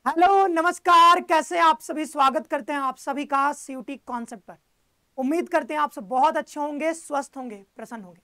Hello नमस्कार, कैसे आप सभी। स्वागत करते हैं आप सभी का सीयूटी कॉन्सेप्ट पर। उम्मीद करते हैं आप सब बहुत अच्छे होंगे, स्वस्थ होंगे, प्रसन्न होंगे।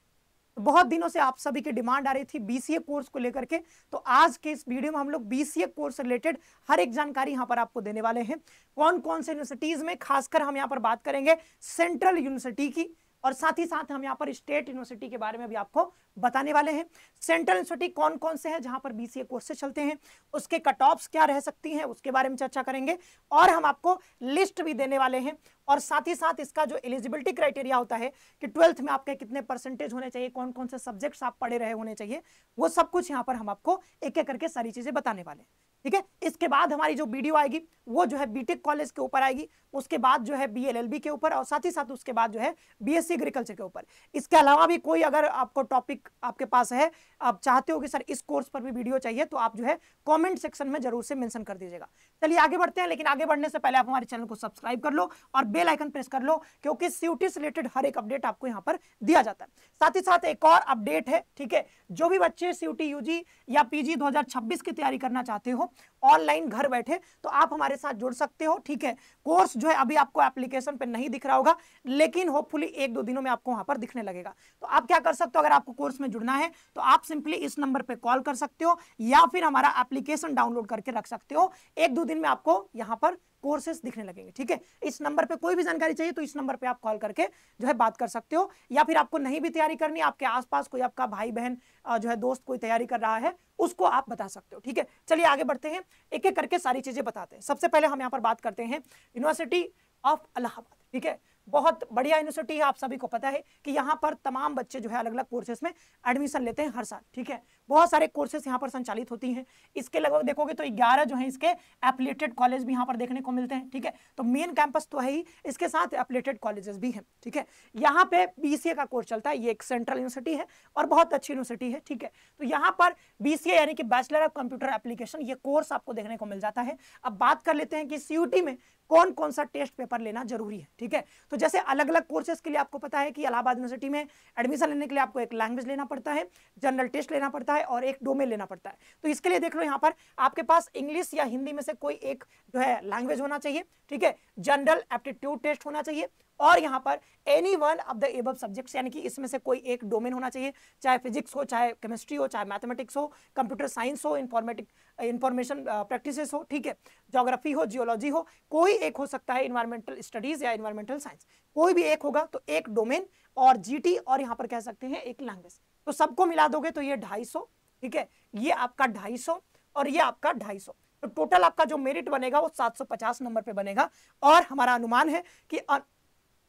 तो बहुत दिनों से आप सभी की डिमांड आ रही थी बीसीए कोर्स को लेकर के। तो आज के इस वीडियो में हम लोग बीसीए कोर्स से रिलेटेड हर एक जानकारी यहां पर आपको देने वाले हैं। कौन कौन से यूनिवर्सिटीज में, खासकर हम यहां पर बात करेंगे सेंट्रल यूनिवर्सिटी की, और साथ ही साथ हम यहाँ पर स्टेट यूनिवर्सिटी के बारे में भी आपको बताने वाले हैं। सेंट्रल यूनिवर्सिटी कौन कौन से हैं जहां पर बीसीए कोर्सेज चलते हैं, उसके कट ऑफ्स क्या रह सकती हैं, उसके बारे में चर्चा करेंगे। और हम आपको लिस्ट भी देने वाले हैं, और साथ ही साथ इसका जो एलिजिबिलिटी क्राइटेरिया होता है कि 12th में आपके कितने परसेंटेज होने चाहिए, कौन कौन से सब्जेक्ट्स आप पढ़े रहे होने चाहिए, वो सब कुछ यहाँ पर हम आपको एक एक करके सारी चीजें बताने वाले हैं। ठीक है, इसके बाद हमारी जो वीडियो आएगी वो जो है बीटेक कॉलेज के ऊपर आएगी, उसके बाद जो है बीएलएलबी के ऊपर, और साथ ही साथ उसके बाद जो है बीएससी एग्रीकल्चर के ऊपर। इसके अलावा भी कोई अगर आपको टॉपिक आपके पास है, आप चाहते हो कि सर इस कोर्स पर भी वीडियो चाहिए, तो आप जो है कमेंट सेक्शन में जरूर से मेंशन कर दीजिएगा। चलिए आगे बढ़ते हैं, लेकिन आगे बढ़ने से पहले आप हमारे चैनल को सब्सक्राइब कर लो और बेल आइकन प्रेस कर लो, क्योंकि सीयूटी से रिलेटेड हर एक अपडेट आपको यहाँ पर दिया जाता है। साथ ही साथ एक और अपडेट है, ठीक है, जो भी बच्चे सीयूटी यूजी या पीजी 2026 की तैयारी करना चाहते हो ऑनलाइन घर बैठे, तो आप हमारे साथ जुड़ सकते हो। ठीक है, कोर्स जो है अभी आपको एप्लीकेशन पे नहीं दिख रहा होगा, लेकिन होपफुली एक दो दिनों में आपको वहां पर दिखने लगेगा। तो आप क्या कर सकते हो, अगर आपको कोर्स में जुड़ना है तो आप सिंपली इस नंबर पे कॉल कर सकते हो, या फिर हमारा एप्लीकेशन डाउनलोड करके रख सकते हो। एक दो दिन में आपको यहाँ पर कोर्सेस दिखने लगेंगे। ठीक है, इस नंबर पे कोई भी जानकारी चाहिए तो इस नंबर पे आप कॉल करके जो है बात कर सकते हो, या फिर आपको नहीं भी तैयारी करनी, आपके आसपास कोई आपका भाई बहन जो है दोस्त कोई तैयारी कर रहा है, उसको आप बता सकते हो। ठीक है, चलिए आगे बढ़ते हैं, एक एक करके सारी चीजें बताते हैं। सबसे पहले हम यहाँ पर बात करते हैं यूनिवर्सिटी ऑफ इलाहाबाद। ठीक है, बहुत बढ़िया यूनिवर्सिटी है, आप सभी को पता है कि यहाँ पर तमाम बच्चे जो है अलग अलग कोर्सेज में एडमिशन लेते हैं हर साल। ठीक है, बहुत सारे कोर्सेज यहाँ पर संचालित होती हैं। इसके लगभग देखोगे तो 11 जो है इसके एफिलिएटेड कॉलेज भी यहाँ पर देखने को मिलते हैं। ठीक है, तो मेन कैंपस तो है ही, इसके साथ एफिलिएटेड कॉलेजेस भी हैं। ठीक है, यहाँ पे बीसीए का कोर्स चलता है, ये एक सेंट्रल यूनिवर्सिटी है और बहुत अच्छी यूनिवर्सिटी है। ठीक है, तो यहाँ पर बीसीए यानी कि बैचलर ऑफ कंप्यूटर एप्लीकेशन, ये कोर्स आपको देखने को मिल जाता है। अब बात कर लेते हैं कि सीयूटी में कौन कौन सा टेस्ट पेपर लेना जरूरी है। ठीक है, तो जैसे अलग अलग कोर्सेज के लिए आपको पता है कि इलाहाबाद यूनिवर्सिटी में एडमिशन लेने के लिए आपको एक लैंग्वेज लेना पड़ता है, जनरल टेस्ट लेना पड़ता है और एक डोमेन लेना पड़ता है। तो इसके लिए देख लो यहाँ पर आपके पास इंग्लिश या हिंदी में से कोई एक जो है लैंग्वेज होना चाहिए। ठीक है, जनरल एप्टीट्यूड टेस्ट होना चाहिए, और यहाँ पर any one of the above subjects, यानी कि इसमें से कोई एक डोमेन होना चाहिए, चाहे फिजिक्स हो, चाहे केमिस्ट्री हो, चाहे मैथमेटिक्स हो, कंप्यूटर साइंस हो, इंफॉर्मेशन प्रैक्टिसेस हो, ठीक है, ज्योग्राफी हो, जियोलॉजी हो, कोई एक हो सकता है, इन्वायरमेंटल स्टडीज या इन्वायरमेंटल साइंस, कोई भी एक होगा। तो एक डोमेन और जीटी, और यहाँ पर कह सकते हैं एक लैंग्वेज, तो सबको मिला दोगे तो ये 250। ठीक है, ये आपका 250 और ये आपका 250, तो टोटल आपका जो मेरिट बनेगा वो 750 नंबर पे बनेगा। और हमारा अनुमान है कि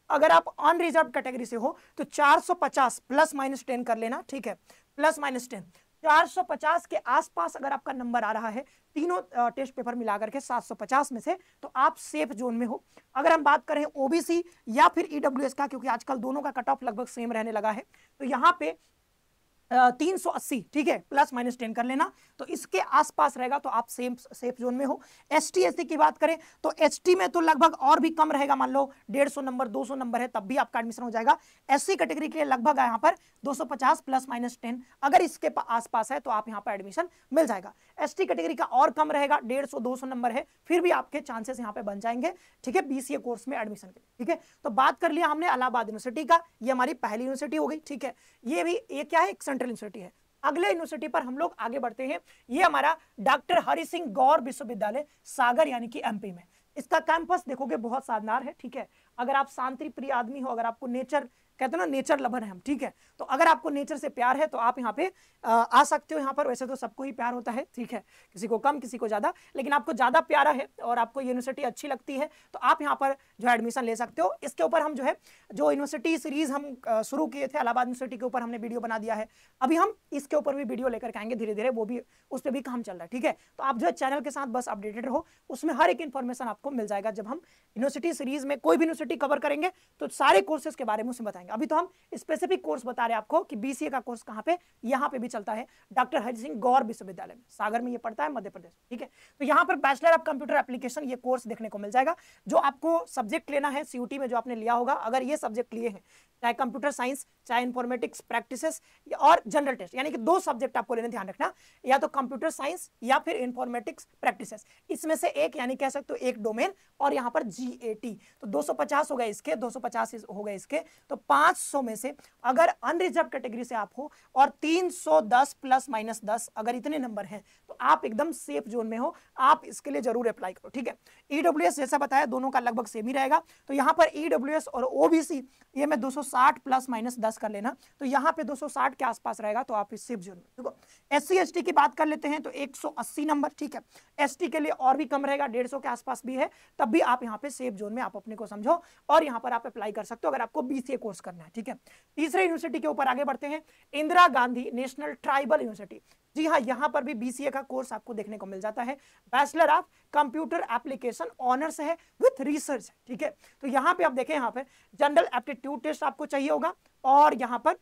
अगर आप अनरिजर्व कैटेगरी से हो तो 450 प्लस माइनस 10 कर लेना। ठीक है, प्लस माइनस 10, 450 के आसपास अगर आपका नंबर आ रहा है तीनों टेस्ट पेपर मिलाकर के 750 में से, तो आप सेफ जोन में हो। अगर हम बात करें ओबीसी या फिर ईडब्ल्यूएस का, क्योंकि आजकल दोनों का कट ऑफ लगभग सेम रहने लगा है, तो यहाँ पे 380, ठीक है, प्लस माइनस 10 कर लेना, तो इसके आसपास रहेगा, तो आप सेफ जोन में हो। एसटी एससी की बात करें तो एसटी में तो लगभग और भी कम रहेगा, मान लो 150 नंबर 200 नंबर है तब भी आपका एडमिशन हो जाएगा। एससी कैटेगरी के लिए लगभग यहाँ पर 250 प्लस माइनस 10, अगर इसके आसपास है तो आप यहाँ पर एडमिशन मिल जाएगा। एसटी कैटेगरी का और कम रहेगा, 150-200 नंबर है, फिर भी आपके चांसेस यहाँ पे बन जाएंगे। ठीक है, बीसीए कोर्स में एडमिशन के लिए। ठीक है, तो बात कर लिया हमने इलाहाबाद यूनिवर्सिटी का, ये हमारी पहली यूनिवर्सिटी हो गई। ठीक है, ये क्या है, सेंट्रल यूनिवर्सिटी है। अगले यूनिवर्सिटी पर हम लोग आगे बढ़ते हैं, ये हमारा डॉक्टर हरि सिंह गौर विश्वविद्यालय सागर, यानी कि एमपी में। इसका कैंपस देखोगे बहुत शानदार है। ठीक है, अगर आप शांति प्रिय आदमी हो, अगर आपको नेचर, कहते हैं ना नेचर लवर है हम, ठीक है, तो अगर आपको नेचर से प्यार है तो आप यहाँ पे आ सकते हो। यहाँ पर वैसे तो सबको ही प्यार होता है, ठीक है, किसी को कम किसी को ज्यादा, लेकिन आपको ज्यादा प्यारा है और आपको यूनिवर्सिटी अच्छी लगती है तो आप यहाँ पर जो है एडमिशन ले सकते हो। इसके ऊपर हम जो है जो यूनिवर्सिटी सीरीज हम शुरू किए थे इलाहाबाद यूनिवर्सिटी के ऊपर, हमने वीडियो बना दिया है। अभी हम इसके ऊपर भी वीडियो लेकर के आएंगे धीरे धीरे, वो भी उस पर भी काम चल रहा है। ठीक है, तो आप जो है चैनल के साथ बस अपडेटेड रहो, उसमें हर एक इन्फॉर्मेशन आपको मिल जाएगा। जब हम यूनिवर्सिटी सीरीज में कोई भी यूनिवर्सिटी कवर करेंगे तो सारे कोर्सेज के बारे में उसमें बताएंगे। बताएंगे। अभी तो हम स्पेसिफिक कोर्स बता रहे हैं आपको कि बीसीए का कोर्स कहाँ पे, यहाँ पे भी चलता है डॉक्टर हरि सिंह गौर विश्वविद्यालय में, सागर में ये पड़ता है, मध्य प्रदेश। ठीक है, तो यहाँ पर बैचलर ऑफ कंप्यूटर एप्लीकेशन ये कोर्स देखने को मिल जाएगा। जो आपको सब्जेक्ट लेना है सीयूटी में, जो आपने लिया होगा, अगर ये सब्जेक्ट लिए हैं, चाहे कंप्यूटर साइंस, चाहे इंफॉर्मेटिक्स प्रैक्टिसेस और जनरल टेस्ट, यानी कि 2 सब्जेक्ट आपको लेने, ध्यान रखना, या तो कंप्यूटर साइंस या फिर इंफॉर्मेटिक्स प्रैक्टिसेस, इसमें से एक, यानी कह सकते हो एक डोमेन, और यहाँ पर जीएटी। तो 250 हो गए इसके, 250 हो गए इसके, तो 500 में से अगर अनरिजर्व कैटेगरी से आप हो और 310 प्लस माइनस 10 अगर इतने नंबर हैं, तो आप एकदम सेफ जोन में हो, आप इसके लिए जरूर अप्लाई करो। ठीक है, ईडब्ल्यूएस जैसा बताया दोनों का लगभग सेम ही रहेगा, तो यहाँ पर ईडब्ल्यूएस और ओबीसी ये मैं 260 प्लस माइनस 10 कर लेना, तो यहाँ पे 260 के आसपास रहेगा, तो आप इस सेफ जोन में। देखो एससी एसटी की बात कर लेते हैं तो 180 नंबर। ठीक है, एसटी के लिए और भी कम रहेगा, 150 के आसपास भी है, तब भी आप यहाँ पे सेफ जोन में आप अपने को समझो और यहाँ पर आप अप्लाई कर सकते हो अगर आपको बीसीए कोर्स करना है। ठीक है, तीसरे यूनिवर्सिटी के ऊपर आगे बढ़ते हैं, Indira Gandhi national tribal University. जी हाँ, यहाँ पर भी बीसीए का कोर्स आपको देखने को मिल जाता है, bachelor of computer application honours है विथ रिसर्च। ठीक है, तो यहाँ पे आप देखें, यहाँ पे जनरल एप्टीट्यूड टेस्ट आपको चाहिए होगा, और यहाँ पर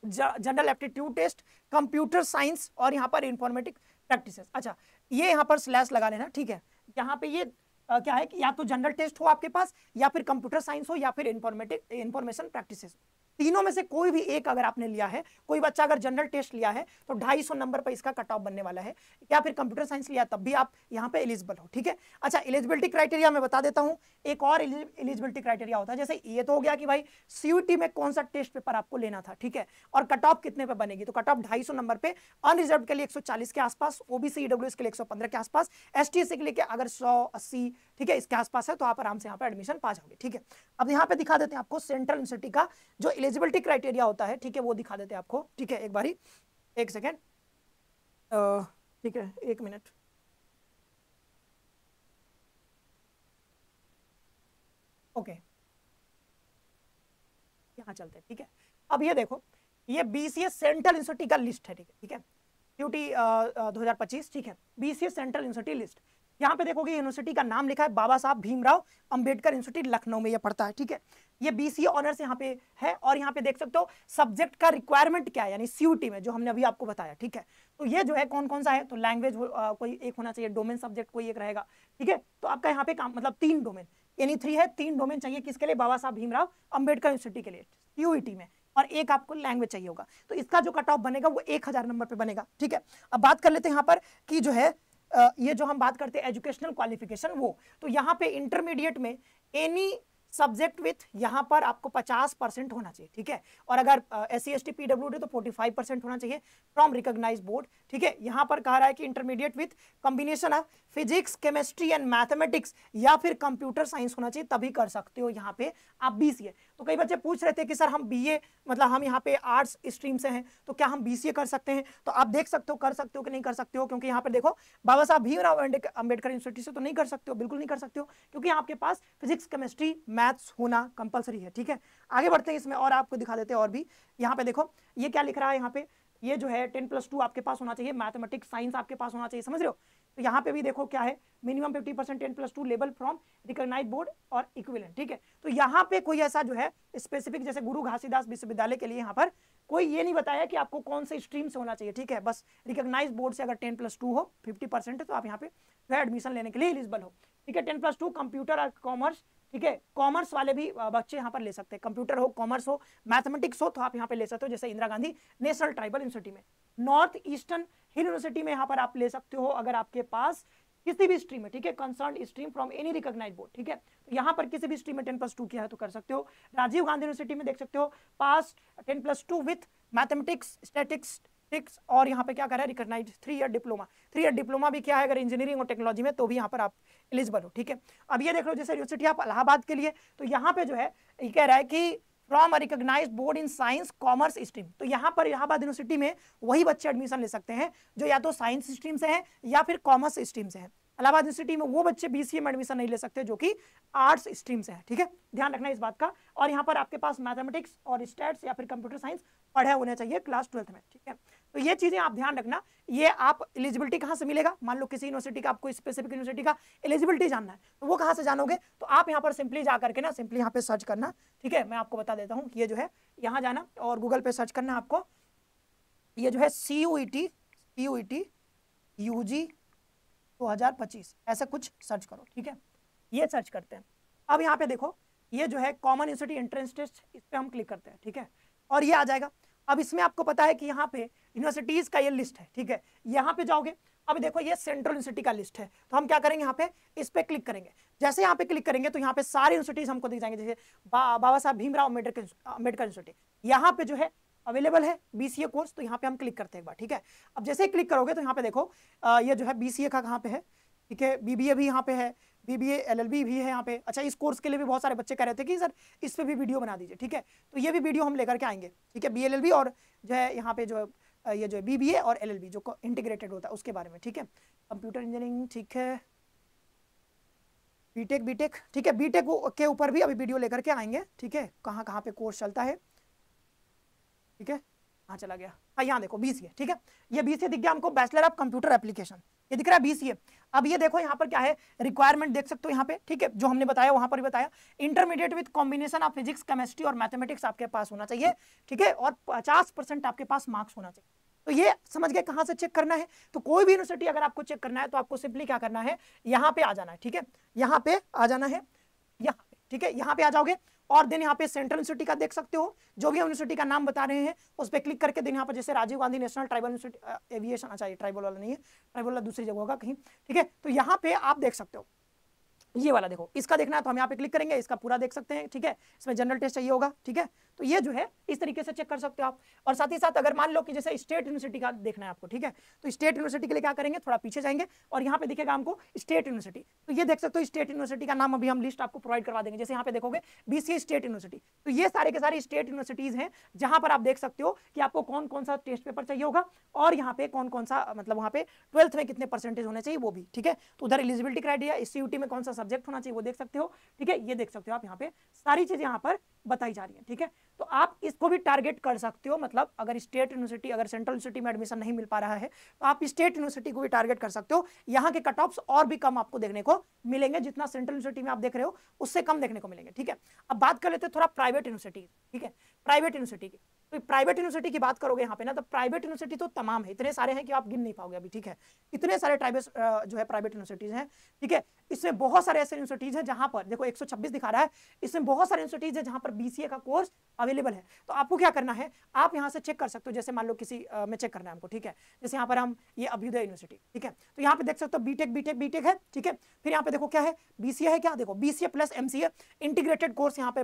general aptitude test, computer science और यहाँ पर इंफॉर्मेटिक्स प्रैक्टिसेस। अच्छा, ये यहाँ पर स्लैश लगा लेना। ठीक है, यहाँ पे ये क्या है कि या तो जनरल टेस्ट हो आपके पास, या फिर कंप्यूटर साइंस हो, या फिर इंफॉर्मेशन प्रैक्टिसेस, तीनों में से कोई भी एक अगर आपने लिया है। कोई बच्चा अगर जनरल टेस्ट लिया है तो 250 नंबर पर इसका कट ऑफ बनने वाला है, या फिर कंप्यूटर साइंस लिया तब भी आप यहाँ पे एलिजिबल हो। ठीक है, अच्छा एलिजिबिलिटी क्राइटेरिया मैं बता देता हूँ, एक और एलिजिबिलिटी क्राइटेरिया होता है, जैसे ये तो हो गया कि भाई सीयूटी में कौन सा टेस्ट पेपर आपको लेना था। ठीक है, और कट ऑफ कितने पे बनेगी, तो कट ऑफ 250 नंबर पे, अनरिजर्व के लिए 140 के आसपास, ओबीसी ईडब्ल्यूएस के लिए 115 के आसपास, एसटी के लिए अगर 180 ठीक है इसके आसपास है, तो आप आराम से यहाँ पे एडमिशन पा जाओगे। ठीक है, अब यहाँ पे दिखा देते हैं आपको सेंट्रल यूनिवर्सिटी का जो एलिजिबिलिटी क्राइटेरिया होता है। ठीक है, वो दिखा देते हैं आपको। ठीक है, एक बारी, एक सेकेंड, ठीक है, एक मिनट। ओके, यहाँ चलते हैं। ठीक है, अब ये देखो, ये बीसीए सेंट्रल यूनिवर्सिटी का लिस्ट है। ठीक है, यूटी 2025। ठीक है, बीसीए सेंट्रल यूनिवर्सिटी लिस्ट, यहाँ पे देखोगे यूनिवर्सिटी का नाम लिखा है बाबा साहब भीमराव अंबेडकर यूनिवर्सिटी लखनऊ में ये पड़ता है। ठीक है, ये बीसीए ऑनर्स यहाँ पे है, और यहाँ पे देख सकते हो सब्जेक्ट का रिक्वायरमेंट क्या है, यानी सीयूटी में जो हमने अभी आपको बताया। ठीक है, तो ये जो है कौन कौन सा है, तो लैंग्वेज कोई एक होना चाहिए, डोमेन सब्जेक्ट कोई एक रहेगा। ठीक है, तो आपका यहाँ पे काम मतलब 3 डोमेन, यानी 3 है, 3 डोमेन चाहिए किसके लिए, बाबा साहब भीमराव अंबेडकर यूनिवर्सिटी के लिए सीयूटी में, और एक आपको लैंग्वेज चाहिए होगा। तो इसका जो कट ऑफ बनेगा वो 1000 नंबर पे बनेगा। ठीक है, अब बात कर लेते हैं यहाँ पर कि जो है ये जो हम बात करते हैं एजुकेशनल क्वालिफिकेशन, वो तो यहाँ पे इंटरमीडिएट में एनी सब्जेक्ट विथ यहाँ पर आपको 50% होना चाहिए। ठीक है, और अगर SC ST PWD तो 45% होना चाहिए फ्रॉम रिकॉग्नाइज्ड बोर्ड। ठीक है, यहाँ पर कहा रहा है कि intermediate with combination of physics, chemistry and mathematics या फिर कंप्यूटर साइंस होना चाहिए, तभी कर सकते हो यहाँ पे आप बीसीए। तो कई बच्चे पूछ रहे थे कि सर हम बीए मतलब हम यहाँ पे आर्ट्स स्ट्रीम से हैं, तो क्या हम बीसीए कर सकते हैं, तो आप देख सकते हो कर सकते हो कि नहीं कर सकते हो, क्योंकि यहाँ पर देखो बाबा साहब भीमराव अंबेडकर यूनिवर्सिटी से तो नहीं कर सकते हो, बिल्कुल नहीं कर सकते हो, क्योंकि आपके पास फिजिक्स, केमिस्ट्री, मैथ्स होना कंपलसरी है। ठीक है, आगे बढ़ते हैं इसमें और आपको दिखा देते हैं और भी। यहाँ पे देखो ये क्या लिख रहा है, यहाँ पे ये जो है 10+2 आपके पास होना चाहिए, मैथमेटिक्स साइंस आपके पास होना चाहिए, समझ रहे हो। तो यहाँ पे भी देखो क्या है, minimum 50% 10+2 level from recognised board और इक्विवेलेंट। ठीक है, तो यहाँ पे कोई ऐसा जो है स्पेसिफिक जैसे गुरु घासीदास विश्वविद्यालय के लिए यहाँ पर कोई ये नहीं बताया कि आपको कौन से स्ट्रीम से होना चाहिए। ठीक है, बस रिकॉग्नाइज्ड बोर्ड से अगर 10+2 हो 50% है, तो आप यहाँ पे एडमिशन लेने के लिए एलिजिबल हो। ठीक है, 10+2 कंप्यूटर और कॉमर्स। ठीक है, कॉमर्स वाले भी बच्चे यहाँ पर ले सकते हैं, कंप्यूटर हो, कॉमर्स हो, मैथमेटिक्स हो, तो आप यहाँ पे ले सकते हो, जैसे Indira Gandhi national tribal university में। नॉर्थ ईस्टर्न हिल यूनिवर्सिटी में यहाँ पर आप ले सकते हो अगर आपके पास किसी भी स्ट्रीम में। ठीक है, concern stream from any recognised board. ठीक है, तो यहाँ पर किसी भी स्ट्रीम में 10+2 किया है तो कर सकते हो। राजीव गांधी यूनिवर्सिटी में देख सकते हो पास 10+2 विथ मैथमेटिक्स, स्टैटिस्टिक्स, और यहाँ पे क्या कर रहा है recognised 3 year diploma. 3 year diploma भी क्या है अगर इंजीनियरिंग और टेक्नोलॉजी में, तो भी यहाँ पर आप एलिजिबल हो। ठीक है, अब ये देख लो जैसे यूनिवर्सिटी आप इलाहाबाद के लिए, तो यहाँ पे जो है ये कह रहा है कि from a recognised board in science commerce stream, तो यहाँ पर इलाहाबाद यूनिवर्सिटी में वही बच्चे एडमिशन ले सकते हैं जो या तो साइंस स्ट्रीम से हैं या फिर कॉमर्स स्ट्रीम से हैं। इलाहाबाद यूनिवर्सिटी में वो बच्चे बीसीए में एडमिशन नहीं ले सकते जो कि आर्ट्स स्ट्रीम से है। ठीक है, ध्यान रखना इस बात का। और यहाँ पर आपके पास मैथमेटिक्स और स्टैट्स या फिर कंप्यूटर साइंस पढ़े होने चाहिए क्लास 12th में। ठीक है, तो ये चीजें आप ध्यान रखना। ये आप एलिजिबिलिटी कहाँ से मिलेगा, मान लो किसी यूनिवर्सिटी का आपको स्पेसिफिक यूनिवर्सिटी का एलिजिबिलिटी जानना है, तो वो कहाँ से जानोगे, तो आप यहाँ पर सिंपली जा करके ना सिंपली यहाँ पे सर्च करना, ठीक है। मैं आपको बता देता हूँ कि ये जो है यहाँ जाना और गूगल पे सर्च करना आपको, ये जो है CUET UG 2025 ऐसा कुछ सर्च करो, ठीक है। ये सर्च करते हैं। अब यहाँ पे देखो ये जो है कॉमन यूनिवर्सिटी एंट्रेंस टेस्ट, इस पे हम क्लिक करते हैं, ठीक है, और ये आ जाएगा। अब इसमें आपको पता है कि यहाँ पे यूनिवर्सिटीज का ये लिस्ट है, ठीक है। यहाँ पे जाओगे, अब देखो ये सेंट्रल यूनिवर्सिटी का लिस्ट है, तो हम क्या करेंगे, यहाँ पे इस पे क्लिक करेंगे। जैसे यहाँ पे क्लिक करेंगे तो यहाँ पे सारी यूनिवर्सिटीज हमको दिख जाएंगे, जैसे बाबा साहब भीमराव अम्बेडकर यूनिवर्सिटी यहाँ पे जो है अवेलेबल है BCA कोर्स, तो यहाँ पे हम क्लिक करते हैं एक बार, ठीक है। अब जैसे ही क्लिक करोगे तो यहाँ पे देखो ये जो है BCA का कहाँ पे है, ठीक है, BBA भी यहाँ पे है, BBA LLB भी है यहाँ पे। अच्छा, इस कोर्स के लिए भी बहुत सारे बच्चे कह रहे थे कि सर इस पे भी वीडियो बना दीजिए, ठीक है, तो ये भी वीडियो हम लेकर के आएंगे, ठीक है। BLLB और जो है यहाँ पे जो ये जो BBA और LLB जो इंटीग्रेटेड होता है उसके बारे में, ठीक है। कंप्यूटर इंजीनियरिंग, ठीक है, बीटेक, ठीक है, बीटेक के ऊपर भी अभी वीडियो लेकर के आएंगे, ठीक है, कहाँ कहाँ पे कोर्स चलता है, ठीक है। हाँ चला गया, हाँ यहाँ देखो BCA, ठीक है, ये BCA दिख गया हमको, बैचलर ऑफ कंप्यूटर एप्लीकेशन, ये दिख रहा है BCA। अब ये देखो यहाँ पर क्या है, रिक्वायरमेंट देख सकते हो यहाँ पे, ठीक है, जो हमने बताया वहां पर भी बताया, intermediate with combination of physics chemistry और मैथमेटिक्स आपके पास होना चाहिए, ठीक है, और 50% आपके पास मार्क्स होना चाहिए। तो ये समझ गए कहाँ से चेक करना है। तो कोई भी यूनिवर्सिटी अगर आपको चेक करना है तो आपको सिंपली क्या करना है, यहाँ पे आ जाना है, ठीक है, यहाँ पे आ जाना है, यहाँ पे, ठीक है, यहाँ पे आ जाओगे और देन यहाँ पे सेंट्रल यूनिवर्सिटी का देख सकते हो, जो भी यूनिवर्सिटी का नाम बता रहे हैं उस पर क्लिक करके देन यहाँ पर जैसे Rajiv Gandhi national tribal university aviation, अच्छा ये ट्राइबल वाला नहीं है, ट्राइबल वाला दूसरी जगह होगा कहीं, ठीक है। तो यहाँ पे आप देख सकते हो ये वाला, देखो इसका देखना है तो हम यहाँ पे क्लिक करेंगे, इसका पूरा देख सकते हैं, ठीक है, इसमें जनरल टेस्ट चाहिए होगा, ठीक है। तो ये जो है इस तरीके से चेक कर सकते हो आप। और साथ ही साथ अगर मान लो कि जैसे स्टेट यूनिवर्सिटी का देखना है आपको, ठीक है, तो स्टेट यूनिवर्सिटी के लिए क्या करेंगे, थोड़ा पीछे जाएंगे और यहाँ पे दिखेगा हमको स्टेट यूनिवर्सिटी, तो ये देख सकते हो स्टेट यूनिवर्सिटी का नाम अभी हम लिस्ट आपको प्रोवाइड करवा देंगे। जैसे यहाँ पे देखोगे BCA स्टेट यूनिवर्सिटी, तो ये सारे के सारे स्टेट यूनिवर्सिटीज हैं जहां पर आप देख सकते हो कि आपको कौन कौन सा टेस्ट पेपर चाहिए होगा और यहाँ पे कौन कौन सा, मतलब वहाँ पे 12th में कितने परसेंटेज होने चाहिए वो भी, ठीक है। तो उधर एलिजिबिलिटी क्राइटेरिया, CUT में कौन सा सब्जेक्ट होना चाहिए वो देख सकते हो, ठीक है, ये देख सकते हो आप, यहाँ पे सारी चीजें यहाँ पर बताई जा रही है, ठीक है। तो आप इसको भी टारगेट कर सकते हो, मतलब अगर स्टेट यूनिवर्सिटी, अगर सेंट्रल यूनिवर्सिटी में एडमिशन नहीं मिल पा रहा है तो आप स्टेट यूनिवर्सिटी को भी टारगेट कर सकते हो। यहाँ के कट ऑफ्स और भी कम आपको देखने को मिलेंगे, जितना सेंट्रल यूनिवर्सिटी में आप देख रहे हो उससे कम देखने को मिलेंगे, ठीक है। अब बात कर लेते हैं थोड़ा प्राइवेट यूनिवर्सिटी, ठीक है, प्राइवेट यूनिवर्सिटी की। तो प्राइवेट यूनिवर्सिटी की बात करोगे यहाँ पे ना, तो प्राइवेट यूनिवर्सिटी तो तमाम है, इतने सारे हैं कि आप गिन नहीं पाओगे अभी, ठीक है, इतने सारे जो है प्राइवेट यूनिवर्सिटीज हैं, ठीक है। इसमें बहुत सारे ऐसे यूनिवर्सिटीज हैं जहां पर देखो 126 दिखा रहा है, इसमें बहुत सारे यूनिवर्सिटीज है जहां पर BCA का कोर्स अवेलेबल है। तो आपको क्या करना है, आप यहां से चेक कर सकते हो, जैसे मान लो किसी में चेक करना है हमको, ठीक है, जैसे यहाँ पर हम ये अभ्युदय यूनिवर्सिटी, ठीक है, तो यहाँ पे देख सकते हो बीटेक है, ठीक है। फिर यहाँ पे देखो क्या है, BCA है, क्या देखो BCA plus MCA integrated course यहाँ पे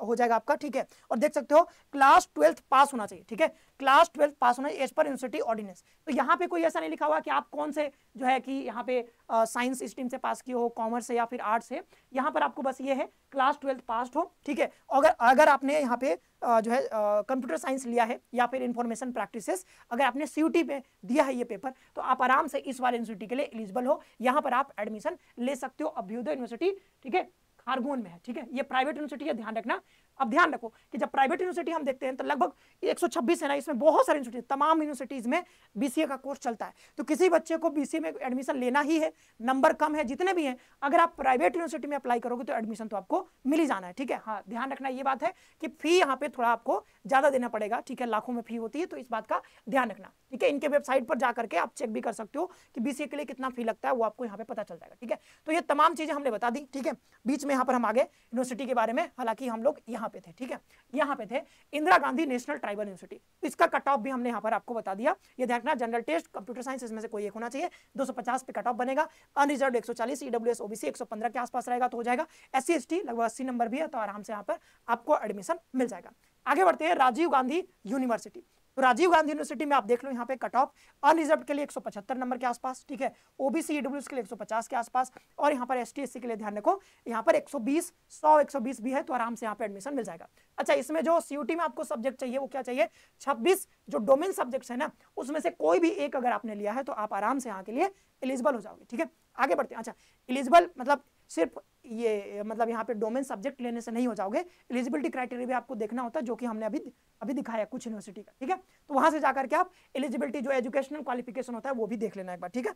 हो जाएगा आपका, ठीक है। और देख सकते हो क्लास 12th पास होना चाहिए, ठीक है, क्लास 12th पास होना एज पर यूनिवर्सिटी ऑर्डिनेंस। तो यहाँ पे कोई ऐसा नहीं लिखा हुआ कि आप कौन से जो है कि यहाँ पे साइंस स्ट्रीम से पास किए हो, कॉमर्स से या फिर आर्ट्स से, यहाँ पर आपको बस ये है क्लास 12th पास हो, ठीक है। अगर आपने यहाँ पे जो है कंप्यूटर साइंस लिया है या फिर इंफॉर्मेशन प्रैक्टिसेस, अगर आपने CUT पे दिया है ये पेपर, तो आप आराम से इस वाले यूनिवर्सिटी के लिए एलिजिबल हो, यहाँ पर आप एडमिशन ले सकते हो। अभ्युदय यूनिवर्सिटी, ठीक है, खारगोन में है, ठीक है, ये प्राइवेट यूनिवर्सिटी है, ध्यान रखना। अब ध्यान रखो कि जब प्राइवेट यूनिवर्सिटी हम देखते हैं तो लगभग 126 है ना, इसमें बहुत सारी यूनिवर्सिटी, तमाम यूनिवर्सिटीज में BCA का कोर्स चलता है। तो किसी बच्चे को BCA में एडमिशन लेना ही है, नंबर कम है जितने भी हैं, अगर आप प्राइवेट यूनिवर्सिटी में अप्लाई करोगे तो एडमिशन तो आपको मिल ही जाना है, ठीक है। हाँ ध्यान रखना ये बात है कि फी यहाँ पे थोड़ा आपको ज्यादा देना पड़ेगा, ठीक है, लाखों में फी होती है, तो इस बात का ध्यान रखना, ठीक है। इनके वेबसाइट पर जाकर के आप चेक भी कर सकते हो कि BCA के लिए कितना फी लगता है, वो आपको यहाँ पे पता चल जाएगा, ठीक है। तो ये तमाम चीजें हमने बता दी, ठीक है। बीच में यहाँ पर हम आगे यूनिवर्सिटी के बारे में, हालांकि हम लोग यहाँ पे थे, ठीक है, यहाँ पे थे Indira Gandhi national tribal university, इसका कट ऑफ भी हमने यहाँ पर आपको बता दिया। ये ध्यान रखना, जनरल टेस्ट, कंप्यूटर साइंस, इसमें से कोई एक होना चाहिए, 250 पे कट ऑफ बनेगा, अनरिजर्व 140, EWS OBC 115 के आसपास रहेगा तो हो जाएगा, SC ST लगभग 80 नंबर भी है, तो आराम से यहाँ पर आपको एडमिशन मिल जाएगा। आगे बढ़ते हैं राजीव गांधी यूनिवर्सिटी। तो राजीव गांधी यूनिवर्सिटी में आप देख लो यहाँ पे कट ऑफ अनरिजर्व के लिए 175 नंबर के आसपास, ठीक है, OBC EWS के लिए 150 के आसपास, और यहाँ पर ST SC के लिए ध्यान रखो यहाँ पर 120, 100, 120 भी है, तो आराम से यहाँ पे एडमिशन मिल जाएगा। अच्छा, इसमें जो CUT में आपको सब्जेक्ट चाहिए वो क्या चाहिए, 26 जो डोमेन सब्जेक्ट्स है ना, उसमें से कोई भी एक अगर आपने लिया है तो आप आराम से यहाँ के लिए एलिजिबल हो जाओगे, ठीक है। आगे बढ़ते हैं। अच्छा, एलिजिबल मतलब सिर्फ ये मतलब यहाँ पे डोमेन सब्जेक्ट लेने से नहीं हो जाओगे, एलिजिबिलिटी क्राइटेरिया भी आपको देखना होता है, जो कि हमने अभी दिखाया कुछ यूनिवर्सिटी का, ठीक है। तो वहां से जाकर के आप एलिजिबिलिटी जो एजुकेशनल क्वालिफिकेशन होता है वो भी देख लेना एक बार, ठीक है।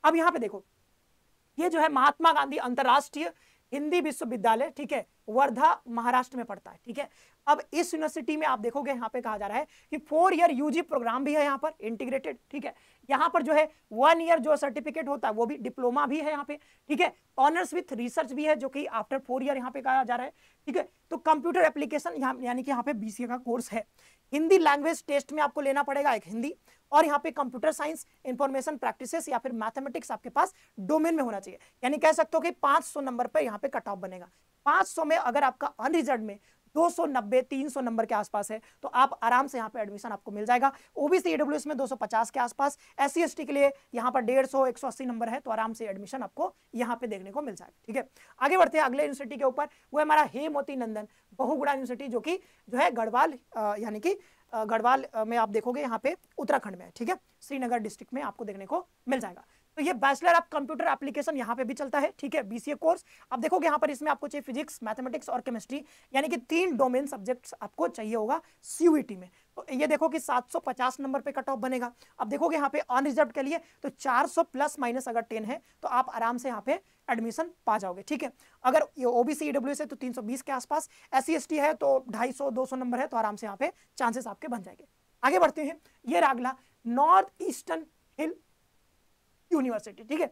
अब यहाँ पे देखो, ये जो है महात्मा गांधी अंतरराष्ट्रीय हिंदी विश्वविद्यालय, ठीक है, वर्धा महाराष्ट्र में पड़ता है, ठीक है। अब इस यूनिवर्सिटी में आप देखोगे यहाँ पे कहा जा रहा है कि 4 ईयर यूजी प्रोग्राम भी है यहाँ पर इंटीग्रेटेड, ठीक है। यहाँ पर जो है 1 ईयर जो सर्टिफिकेट होता है वो भी, डिप्लोमा भी है यहाँ पे, ठीक है। ऑनर्स विथ रिसर्च भी है जो कि आफ्टर 4 ईयर यहाँ पे कहा जा रहा है, ठीक है। तो कंप्यूटर एप्लीकेशन यानी कि यहाँ पे बीसीए का कोर्स है। हिंदी लैंग्वेज टेस्ट में आपको लेना पड़ेगा एक हिंदी, और यहाँ पे कंप्यूटर साइंस, इंफॉर्मेशन प्रैक्टिसेस या फिर मैथमेटिक्स आपके पास डोमेन में होना चाहिए। यानी कह सकते हो कि 500 नंबर पे यहाँ पे कट ऑफ बनेगा। 500 में अगर आपका अनरिजर्व में 290-300 नंबर के आसपास है तो आप आराम से यहाँ पे एडमिशन आपको मिल जाएगा। ओबीसी ईडब्ल्यूएस में 250 के आसपास, एससी एसटी के लिए यहाँ पर 150-180 नंबर है, तो आराम से एडमिशन आपको यहाँ पे देखने को मिल जाएगा, ठीक है। आगे बढ़ते हैं अगले यूनिवर्सिटी के ऊपर, वो है हमारा हेमवती नंदन बहुगुणा यूनिवर्सिटी, जो कि जो है गढ़वाल यानी कि गढ़वाल में आप देखोगे यहाँ पे उत्तराखंड में है, ठीक है, श्रीनगर डिस्ट्रिक्ट में आपको देखने को मिल जाएगा। तो ये बैचलर ऑफ कंप्यूटर एप्लीकेशन यहाँ पे भी चलता है, ठीक है, बीसीए कोर्स। आप देखोगे यहाँ पर इसमें आपको चाहिए फिजिक्स, मैथमेटिक्स और केमिस्ट्री, यानी कि 3 डोमेन सब्जेक्ट्स आपको चाहिए होगा सीयूईटी में। तो ये देखो कि 750 नंबर पे कट ऑफ बनेगा। अब देखोगे यहाँ पे अनरिजर्व के लिए तो 400 प्लस माइनस अगर 10 है तो आप आराम से यहाँ पे एडमिशन पा जाओगे, ठीक है। अगर ये ओबीसी ईडब्ल्यूएस है तो 320 के आसपास, एससी एसटी है तो 250-200 नंबर है, तो आराम से यहाँ पे चांसेस आपके बन जाएंगे। आगे बढ़ते हैं, ये अगला नॉर्थ ईस्टर्न हिल यूनिवर्सिटी, ठीक है,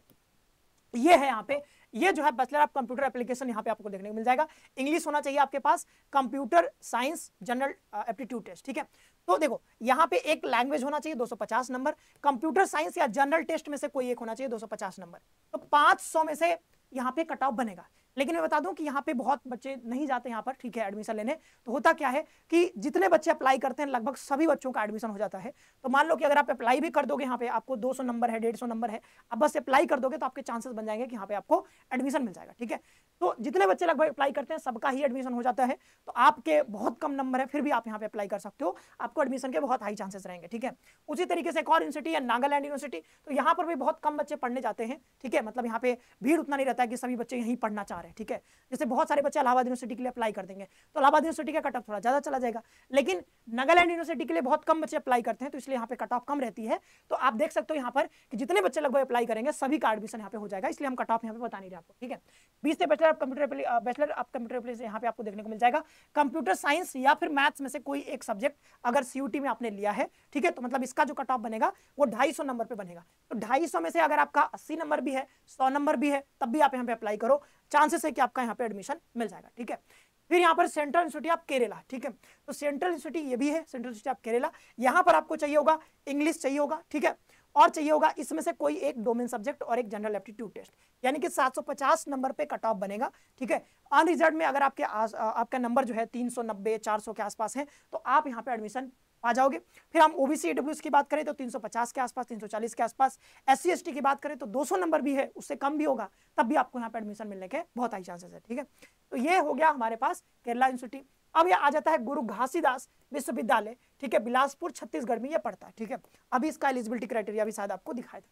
ये है यहाँ पे, ये जो है बैचलर ऑफ कंप्यूटर एप्लीकेशन यहाँ पे आपको देखने को मिल जाएगा। इंग्लिश होना चाहिए आपके पास, computer science general aptitude test, ठीक है। तो देखो यहाँ पे एक लैंग्वेज होना चाहिए 250 नंबर, कंप्यूटर साइंस या जनरल टेस्ट में से कोई एक होना चाहिए 250 नंबर, तो 500 में से यहाँ पे कट ऑफ बनेगा। लेकिन मैं बता दूं कि यहाँ पे बहुत बच्चे नहीं जाते यहाँ पर, ठीक है, एडमिशन लेने। तो होता क्या है कि जितने बच्चे अप्लाई करते हैं लगभग सभी बच्चों का एडमिशन हो जाता है। तो मान लो कि अगर आप अप्लाई भी कर दोगे, यहाँ पे आपको 200 नंबर है, 150 नंबर है, आप बस अप्लाई कर दोगे तो आपके चांसेस बन जाएंगे कि यहाँ पे आपको एडमिशन मिल जाएगा, ठीक है। तो जितने बच्चे लगभग अप्लाई करते हैं सबका ही एडमिशन हो जाता है। तो आपके बहुत कम नंबर है फिर भी आप यहाँ पे अप्लाई कर सकते हो, आपको एडमिशन के बहुत हाई चांसेस रहेंगे, ठीक है। उसी तरीके से एक और यूनिवर्सिटी है नागालैंड यूनिवर्सिटी, तो यहाँ पर भी बहुत कम बच्चे पढ़ने जाते हैं, ठीक है। मतलब यहाँ पे भीड़ उतना नहीं रहता है कि सभी बच्चे यहीं पढ़ना चाह रहे हैं, ठीक है। जैसे बहुत सारे बच्चे इलाहाबाद यूनिवर्सिटी के लिए अप्लाई कर देंगे तो इलाहाबाद यूनिवर्सिटी का कट ऑफ थोड़ा ज्यादा चला जाएगा, लेकिन नागालैंड यूनिवर्सिटी के लिए बहुत कम बच्चे अप्लाई करते हैं तो इसलिए यहाँ पे कट ऑफ कम रहती है। तो आप देख सकते हो यहाँ पर कि जितने बच्चे लगभग अप्लाई करेंगे सभी का एडमिशन यहाँ पे हो जाएगा, इसलिए हम कट ऑफ यहाँ पे बता नहीं रहे आपको, ठीक है। 20 से बैचलर ऑफ कंप्यूटर यहाँ पे आपको देखने को मिल जाएगा। कंप्यूटर साइंस या फिर मैथ्स में से कोई एक सब्जेक्ट अगर सीयूटी में आपने लिया है, ठीक है, तो मतलब इसका जो कट ऑफ बनेगा वो 250 नंबर पे बनेगा। तो 250 में से अगर आपका 80 नंबर भी है, 100 नंबर भी है, तब भी आप यहाँ पे अप्लाई करो, चांसेस है कि आपका यहाँ पे एडमिशन मिल जाएगा, ठीक है। फिर यहाँ पर सेंट्रल इंस्टीट्यूट ऑफ केरला, ठीक है, तो सेंट्रल इंस्टीट्यूट ये भी है, सेंट्रल इंस्टीट्यूट ऑफ केरला। यहाँ पर आपको चाहिए होगा इंग्लिश चाहिए होगा, ठीक है, और चाहिए होगा इसमें से कोई एक डोमेन सब्जेक्ट और एक जनरल एप्टीट्यूड टेस्ट, यानी कि 750 नंबर पे कट ऑफ बनेगा, ठीक है। अनरिजर्व में अगर आपका नंबर जो है 390-400 के आसपास है तो आप यहाँ पे एडमिशन आ जाओगे। फिर हम ओबीसी ईडब्ल्यूएस की बात करें तो 350 के आसपास, 340 के आसपास, एससी एसटी की बात करें तो 200 नंबर भी है, उससे कम भी होगा, तब भी आपको यहाँ पे एडमिशन मिलने के बहुत हाई चांसेस है, ठीक है। तो ये हो गया हमारे पास केरला यूनिवर्सिटी। अब यह आ जाता है गुरु घासीदास विश्वविद्यालय, ठीक है, बिलासपुर छत्तीसगढ़ में ये पड़ता है, ठीक है। अभी इसका एलिजिबिलिटी क्राइटेरिया भी शायद आपको दिखाया था,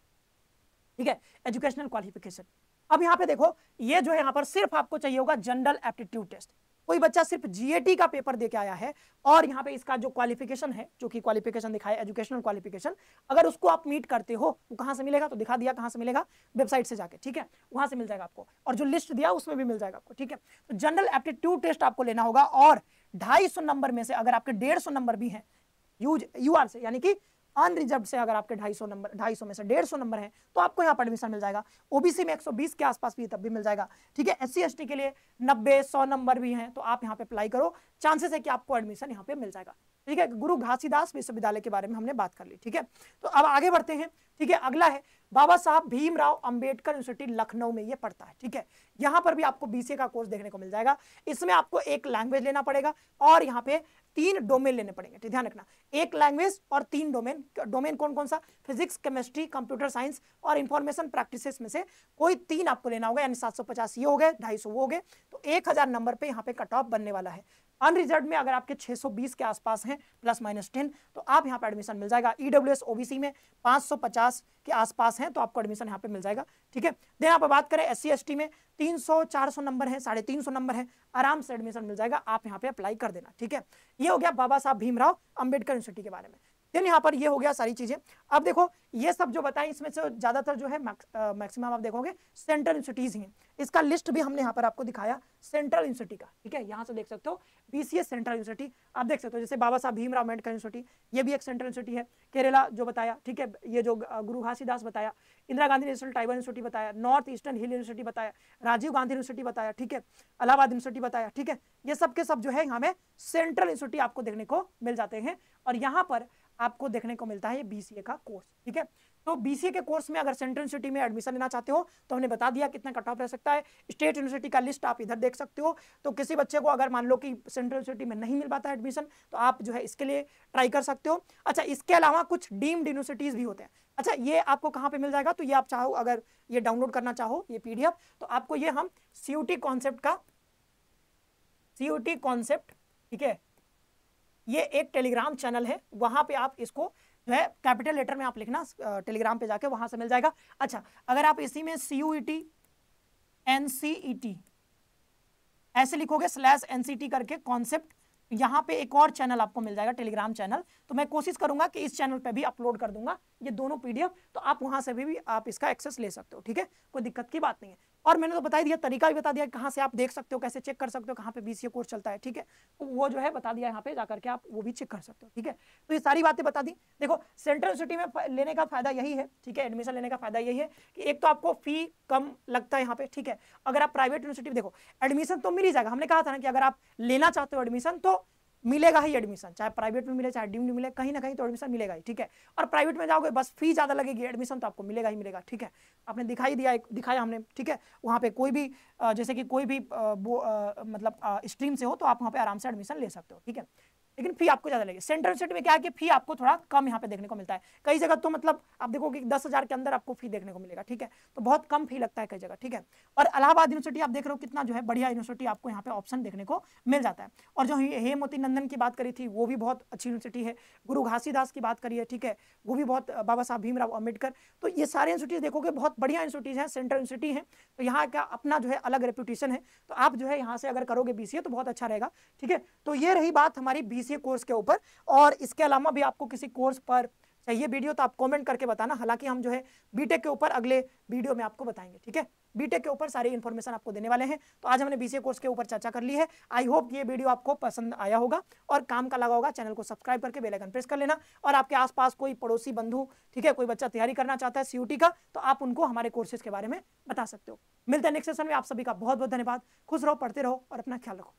ठीक है, एजुकेशनल क्वालिफिकेशन। अब यहाँ पे देखो, ये जो है यहाँ पर सिर्फ आपको चाहिए होगा जनरल एप्टीट्यूड टेस्ट। कोई बच्चा सिर्फ जीएटी का पेपर दे के आया है और यहाँ पे इसका जो क्वालिफिकेशन है, जो कि क्वालिफिकेशन दिखाया एजुकेशनल क्वालिफिकेशन, अगर उसको आप मीट करते हो वो कहाँ से मिलेगा, तो दिखा दिया कहाँ से मिलेगा, वेबसाइट से जाके, ठीक है, वहां से मिल जाएगा आपको, और जो लिस्ट दिया उसमें भी मिल जाएगा आपको, ठीक है। तो जनरल एप्टीट्यूड टेस्ट आपको लेना होगा और 250 नंबर में से अगर आपके 150 नंबर भी हैं यूआर से, यानी कि अनरिजर्व से अगर आपके 250 में से 150 नंबर है तो आपको यहाँ पर एडमिशन मिल जाएगा। ओबीसी में 120 के आसपास भी तब भी मिल जाएगा, ठीक है। एससी एसटी के लिए 90-100 नंबर भी हैं तो आप यहाँ पे अप्लाई करो, चांसेस है कि आपको एडमिशन यहाँ पे मिल जाएगा, ठीक है। गुरु घासीदास विश्वविद्यालय के बारे में हमने बात कर ली, ठीक है। तो अब आगे बढ़ते हैं, ठीक है। अगला है बाबा साहब भीमराव अंबेडकर यूनिवर्सिटी लखनऊ में ये पड़ता है, ठीक है। यहाँ पर भी आपको बीसीए का कोर्स देखने को मिल जाएगा। इसमें आपको एक लैंग्वेज लेना पड़ेगा और यहाँ पे 3 डोमेन लेने पड़ेंगे, ठीक, ध्यान रखना, एक लैंग्वेज और 3 डोमेन। डोमेन कौन कौन सा, फिजिक्स, केमिस्ट्री, कंप्यूटर साइंस और इंफॉर्मेशन प्रैक्टिसेस में से कोई 3 आपको लेना होगा, यानी 750 ये हो गए, 250 वो हो गए, तो 1000 नंबर पे यहाँ पे कट ऑफ बनने वाला है। अनरिजर्व में अगर आपके 620 के आसपास हैं +-10 तो आप यहाँ पे एडमिशन मिल जाएगा। ईडब्ल्यूएस ओबीसी में 550 के आसपास हैं तो आपको एडमिशन यहाँ पे मिल जाएगा, ठीक है। देन आप बात करें एससी एसटी में 300-400 नंबर है, 350 नंबर है, आराम से एडमिशन मिल जाएगा, आप यहाँ पे अप्लाई कर देना, ठीक है। ये हो गया बाबा साहब भीमराव अंबेडकर यूनिवर्सिटी के बारे में। देन यहाँ पर ये हो गया सारी चीजें। अब देखो ये सब जो बताएं इसमें से ज्यादातर जो है मैक्सिमम आप देखोगे सेंट्रल यूनिवर्सिटीज हैं। इसका लिस्ट भी हमने यहाँ पर आपको दिखाया सेंट्रल यूनिवर्सिटी का, ठीक है। यहाँ से देख सकते हो बीसीएस सेंट्रल यूनिवर्सिटी आप देख सकते हो, जैसे बाबा साहब भीमराव अम्बेडकर यूनिवर्सिटी ये भी एक सेंट्रल यूनिवर्सिटी है। केरला जो बताया, ठीक है, ये जो गुरु घासीदास बताया, Indira Gandhi national tribal university बताया, नॉर्थ ईस्टर्न हिल यूनिवर्सिटी बताया, राजीव गांधी यूनिवर्सिटी बताया, ठीक है, इलाहाबाद यूनिवर्सिटी बताया, ठीक है। ये सब के सब जो है हमें सेंट्रल यूनिवर्सिटी आपको देखने को मिल जाते हैं और यहाँ पर आपको देखने को मिलता है बीसीए का कोर्स, ठीक है। तो बीसीए के कोर्स में अगर सेंट्रल यूनिवर्सिटी में एडमिशन लेना चाहते हो तो हमने बता दिया कितना कट ऑफ रह सकता है। स्टेट यूनिवर्सिटी का लिस्ट आप इधर देख सकते हो। तो किसी बच्चे को अगर मान लो कि सेंट्रल यूनिवर्सिटी में नहीं मिल पाता है एडमिशन तो आप जो है इसके लिए ट्राई कर सकते हो। अच्छा, इसके अलावा कुछ डीम्ड यूनिवर्सिटीज भी होते हैं। अच्छा, ये आपको कहाँ पे मिल जाएगा, तो ये आप चाहो अगर ये डाउनलोड करना चाहो ये पीडीएफ तो आपको ये हम सीयूटी कॉन्सेप्ट, ठीक है, ये एक टेलीग्राम चैनल है, वहां पे आप इसको जो है कैपिटल लेटर में आप लिखना, टेलीग्राम पे जाके वहां से मिल जाएगा। अच्छा, अगर आप इसी में CUET NCET ऐसे लिखोगे /NCT करके कॉन्सेप्ट, यहाँ पे एक और चैनल आपको मिल जाएगा टेलीग्राम चैनल। तो मैं कोशिश करूंगा कि इस चैनल पे भी अपलोड कर दूंगा ये दोनों पीडीएफ, तो आप वहां से भी आप इसका एक्सेस ले सकते हो, ठीक है, कोई दिक्कत की बात नहीं है। और मैंने तो बता दिया, तरीका भी बता दिया कहाँ से आप देख सकते हो, कैसे चेक कर सकते हो कहाँ पे बीसीए कोर्स चलता है, ठीक है। तो वो जो है बता दिया, यहाँ पे जाकर के आप वो भी चेक कर सकते हो, ठीक है। तो ये सारी बातें बता दी। देखो सेंट्रल यूनिवर्सिटी में लेने का फायदा यही है, ठीक है, एडमिशन लेने का फायदा यही है कि एक तो आपको फी कम लगता है यहाँ पे, ठीक है। अगर आप प्राइवेट यूनिवर्सिटी में देखो एडमिशन तो मिल ही जाएगा, हमने कहा था ना कि अगर आप लेना चाहते हो एडमिशन तो मिलेगा ही एडमिशन, चाहे प्राइवेट में मिले चाहे डीम्ड में मिले, कहीं ना कहीं तो एडमिशन मिलेगा ही, ठीक है। और प्राइवेट में जाओगे बस फी ज्यादा लगेगी, एडमिशन तो आपको मिलेगा ही मिलेगा, ठीक है। आपने दिखाया हमने, ठीक है। वहाँ पे कोई भी जैसे कि कोई भी मतलब स्ट्रीम से हो तो आप वहाँ पे आराम से एडमिशन ले सकते हो, ठीक है। लेकिन फी आपको ज्यादा लगेगी। सेंट्रल यूनिवर्सिटी में क्या है कि फी आपको थोड़ा कम यहाँ पे देखने को मिलता है। कई जगह तो मतलब आप देखोगे 10,000 के अंदर आपको फी देखने को मिलेगा, ठीक है। तो बहुत कम फी लगता है कई जगह, ठीक है। और इलाहाबाद यूनिवर्सिटी आप देख रहे हो कितना जो है बढ़िया यूनिवर्सिटी आपको यहाँ पे ऑप्शन देखने को मिल जाता है। और जो हेमवती नंदन की बात करी थी वो भी बहुत अच्छी यूनिवर्सिटी है। गुरु घासीदास की बात करिए, ठीक है, वो भी बहुत, बाबा साहब भीमराव अम्बेडकर, तो ये सारे यूनिवर्सिटीज देखोगे बहुत बढ़िया यूनिवर्सिटीज हैं, सेंट्रल यूनिवर्सिटी है। तो यहाँ का अपना जो है अलग रेपुटेशन है। तो आप जो है यहाँ से अगर करोगे बीसीए तो बहुत अच्छा रहेगा, ठीक है। तो ये रही बात हमारी बीसीए कोर्स के ऊपर। और इसके अलावा भी आपको किसी कोर्स पर चाहिए वीडियो तो आप कमेंट करके बताना। हालांकि हम जो है बीटेक के ऊपर अगले वीडियो में आपको बताएंगे, ठीक है। बीटेक के ऊपर सारी इन्फॉर्मेशन आपको देने वाले हैं। तो आज हमने बीसीए कोर्स के ऊपर चर्चा कर ली है। आई होप ये वीडियो आपको पसंद आया होगा और काम का लगा होगा। चैनल को सब्सक्राइब करके बेल आइकन प्रेस कर लेना। और आपके आसपास कोई पड़ोसी बंधु, ठीक है, कोई बच्चा तैयारी करना चाहता है सीयूटी का तो आप उनको हमारे कोर्सेज के बारे में बता सकते हो। मिलते हैं नेक्स्ट सेशन में। आप सभी का बहुत बहुत धन्यवाद। खुश रहो, पढ़ते रहो और अपना ख्याल रखो।